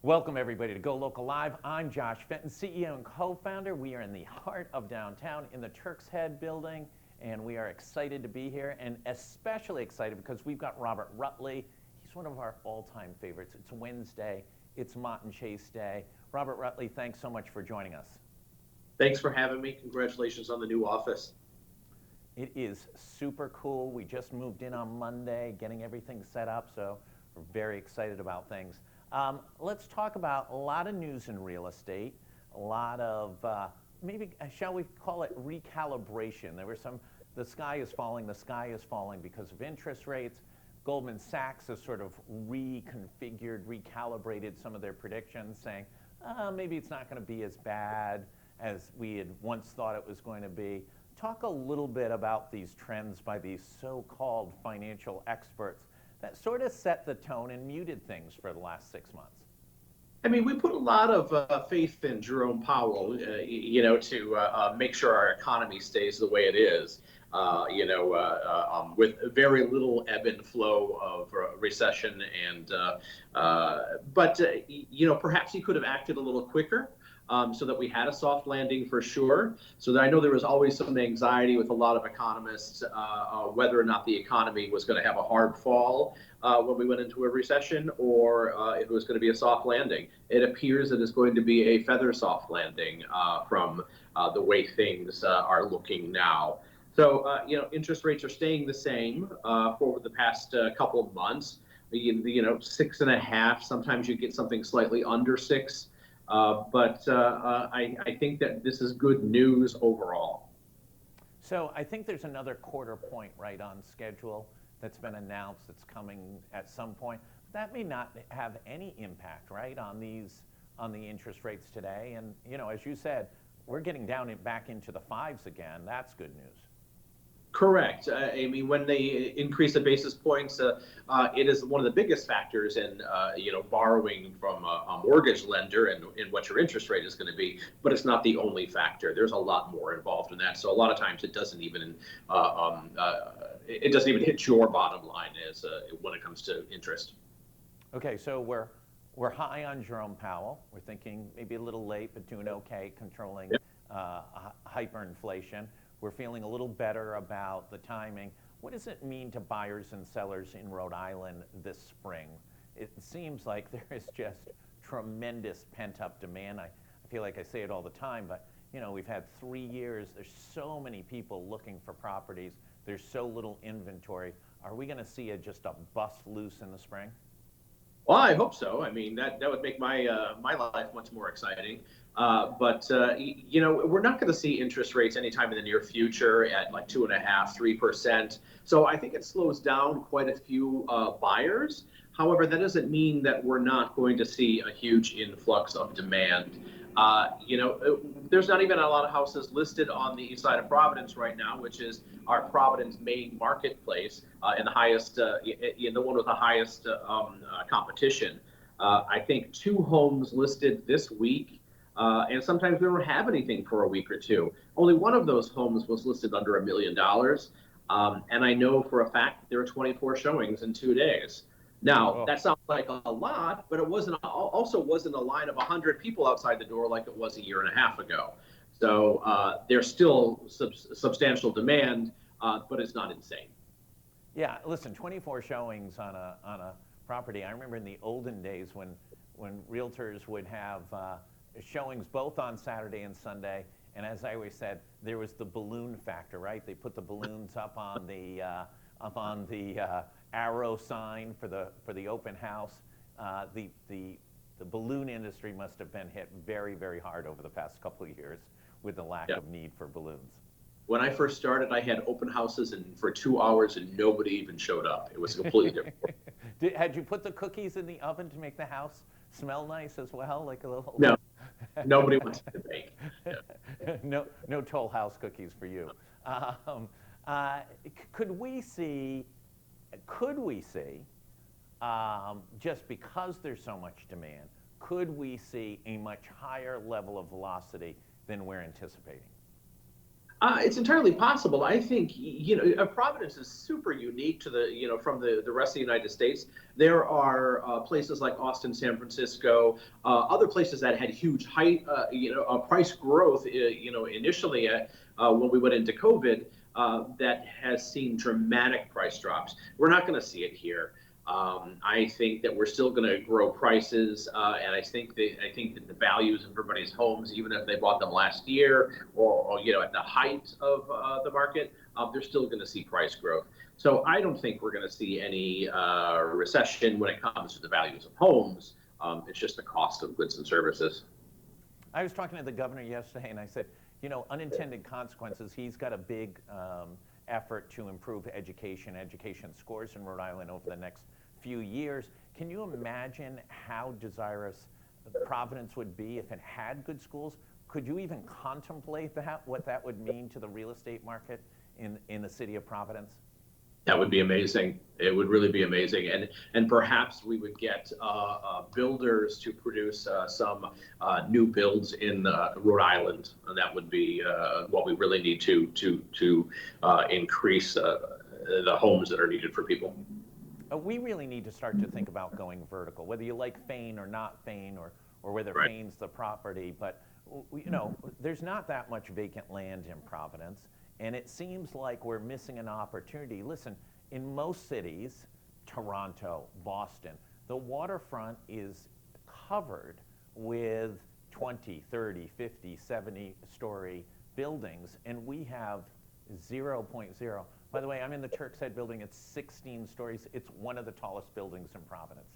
Welcome everybody to Go Local Live. I'm Josh Fenton, CEO and co-founder. We are in the heart of downtown in the Turk's Head building, and we are excited to be here, and especially excited because we've got Robert Rutley. He's one of our all-time favorites. It's Wednesday. It's Mott Chace Day. Robert Rutley, thanks so much for joining us. Thanks for having me. Congratulations on the new office. It is super cool. We just moved in on Monday, getting everything set up, so we're very excited about things. Let's talk about a lot of news in real estate, a lot of, maybe, shall we call it recalibration? There were the sky is falling because of interest rates. Goldman Sachs has sort of reconfigured, recalibrated some of their predictions, saying, maybe it's not going to be as bad as we had once thought it was going to be. Talk a little bit about these trends by these so-called financial experts that sort of set the tone and muted things for the last 6 months. I mean, we put a lot of faith in Jerome Powell, to make sure our economy stays the way it is, with very little ebb and flow of recession. But perhaps he could have acted a little quicker. So that we had a soft landing for sure. So that I know there was always some anxiety with a lot of economists whether or not the economy was going to have a hard fall when we went into a recession, or it was going to be a soft landing. It appears that it's going to be a feather soft landing from the way things are looking now. So interest rates are staying the same for the past couple of months. 6.5. Sometimes you get something slightly under 6. But I think that this is good news overall. So I think there's another quarter point right on schedule that's been announced that's coming at some point. That may not have any impact, right, on the interest rates today. And as you said, we're getting down back into the 5s again. That's good news. Correct. I mean, when they increase the basis points, it is one of the biggest factors in, borrowing from a mortgage lender and in what your interest rate is going to be. But it's not the only factor. There's a lot more involved in that. So a lot of times it doesn't even hit your bottom line as when it comes to interest. Okay, so we're high on Jerome Powell. We're thinking maybe a little late, but doing okay, controlling hyperinflation. We're feeling a little better about the timing. What does it mean to buyers and sellers in Rhode Island this spring? It seems like there is just tremendous pent-up demand. I feel like I say it all the time, but we've had 3 years. There's so many people looking for properties. There's so little inventory. Are we going to see just a bust loose in the spring? Well, I hope so. I mean, that would make my life much more exciting. But we're not going to see interest rates anytime in the near future at like 2.5%, 3%. So I think it slows down quite a few buyers. However, that doesn't mean that we're not going to see a huge influx of demand. There's not even a lot of houses listed on the east side of Providence right now, which is our Providence main marketplace, in the highest, in the one with the highest competition. I think 2 homes listed this week, and sometimes we don't have anything for a week or two. Only one of those homes was listed under $1 million, and I know for a fact there were 24 showings in 2 days. Now, that sounds like a lot, but it also wasn't a line of 100 people outside the door like it was a year and a half ago. So there's still substantial demand, but it's not insane. Yeah, listen, 24 showings on a property. I remember in the olden days when realtors would have showings both on Saturday and Sunday, and as I always said, there was the balloon factor, right? They put the balloons up on the arrow sign for the open house. The balloon industry must have been hit very, very hard over the past couple of years with the lack of need for balloons. When I first started, I had open houses for 2 hours and nobody even showed up. It was completely different. Had you put the cookies in the oven to make the house smell nice as well, like a little? No, nobody wanted to bake. Yeah. No Toll House cookies for you. Could we see, just because there's so much demand, could we see a much higher level of velocity than we're anticipating? It's entirely possible. I think, Providence is super unique to from the rest of the United States. There are places like Austin, San Francisco, other places that had huge price growth, initially when we went into COVID, that has seen dramatic price drops. We're not going to see it here. I think that we're still going to grow prices, and I think that the values of everybody's homes, even if they bought them last year or at the height of the market, they're still going to see price growth. So I don't think we're going to see any recession when it comes to the values of homes. It's just the cost of goods and services. I was talking to the governor yesterday, and I said, unintended consequences. He's got a big effort to improve education scores in Rhode Island over the next few years. Can you imagine how desirous Providence would be if it had good schools? Could you even contemplate that, what that would mean to the real estate market in the city of Providence? That would be amazing. It would really be amazing, and perhaps we would get builders to produce some new builds in Rhode Island. And that would be what we really need to increase the homes that are needed for people. We really need to start to think about going vertical, whether you like Fane or not Fane, or whether Right. Fane's the property. But there's not that much vacant land in Providence, and it seems like we're missing an opportunity. Listen, in most cities, Toronto, Boston, the waterfront is covered with 20, 30, 50, 70-story buildings, and we have 0.0. By the way, I'm in the Turk's Head building. It's 16 stories. It's one of the tallest buildings in Providence.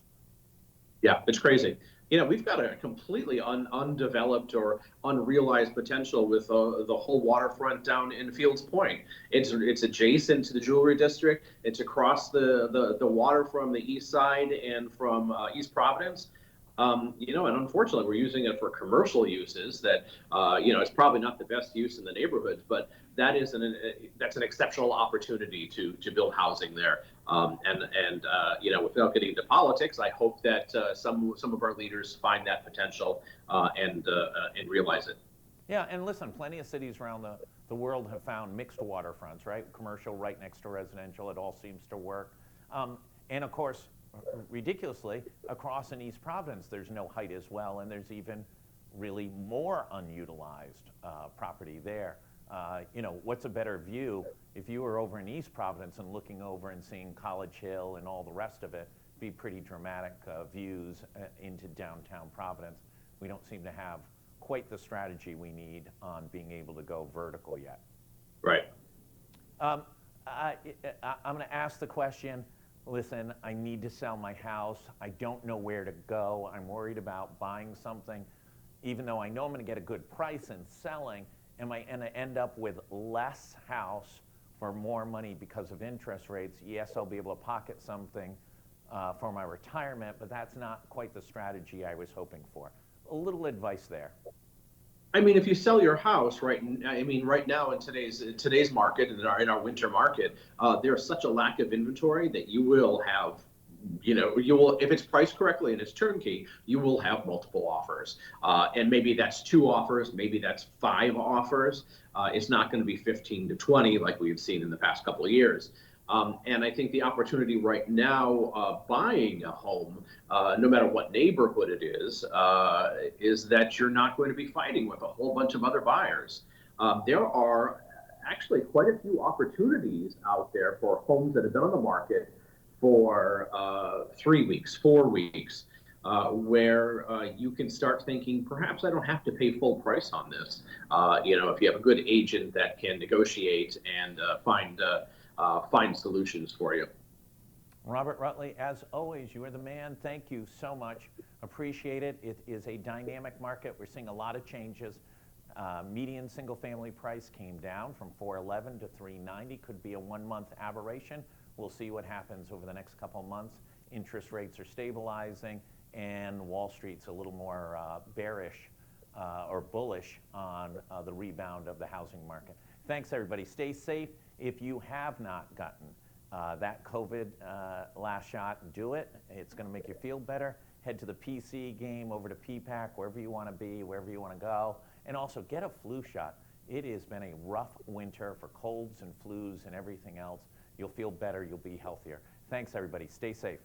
Yeah, it's crazy. We've got a completely undeveloped or unrealized potential with the whole waterfront down in Fields Point. It's adjacent to the jewelry district. It's across the water from the east side and from East Providence. And unfortunately, we're using it for commercial uses that, it's probably not the best use in the neighborhoods, but that's an exceptional opportunity to build housing there. Without getting into politics, I hope that some of our leaders find that potential and realize it. Yeah, and listen, plenty of cities around the world have found mixed waterfronts, right? Commercial right next to residential. It all seems to work. And of course, ridiculously, across in East Providence, there's no height as well, and there's even really more unutilized property there. What's a better view? If you were over in East Providence and looking over and seeing College Hill and all the rest of it, be pretty dramatic views into downtown Providence. We don't seem to have quite the strategy we need on being able to go vertical yet. Right. I'm going to ask the question. Listen, I need to sell my house. I don't know where to go. I'm worried about buying something. Even though I know I'm going to get a good price in selling, am I going to end up with less house for more money because of interest rates? Yes, I'll be able to pocket something for my retirement, but that's not quite the strategy I was hoping for. A little advice there. I mean, if you sell your house, right? Right now in today's market, in our winter market, there's such a lack of inventory that you will have, if it's priced correctly and it's turnkey, you will have multiple offers, and maybe that's 2 offers, maybe that's 5 offers. It's not going to be 15 to 20 like we've seen in the past couple of years. And I think the opportunity right now, buying a home, no matter what neighborhood it is that you're not going to be fighting with a whole bunch of other buyers. There are actually quite a few opportunities out there for homes that have been on the market for 3 weeks, 4 weeks, where you can start thinking, perhaps I don't have to pay full price on this. If you have a good agent that can negotiate and find solutions for you. Robert Rutley, as always, you are the man. Thank you so much. Appreciate it. It is a dynamic market. We're seeing a lot of changes. Median single-family price came down from $411 to $390. Could be a 1-month aberration. We'll see what happens over the next couple of months. Interest rates are stabilizing, and Wall Street's a little more bearish or bullish on the rebound of the housing market. Thanks, everybody. Stay safe. If you have not gotten that COVID last shot, do it. It's going to make you feel better. Head to the PC game, over to PPAC, wherever you want to be, wherever you want to go. And also get a flu shot. it has been a rough winter for colds and flus and everything else. You'll feel better, you'll be healthier. Thanks everybody, stay safe.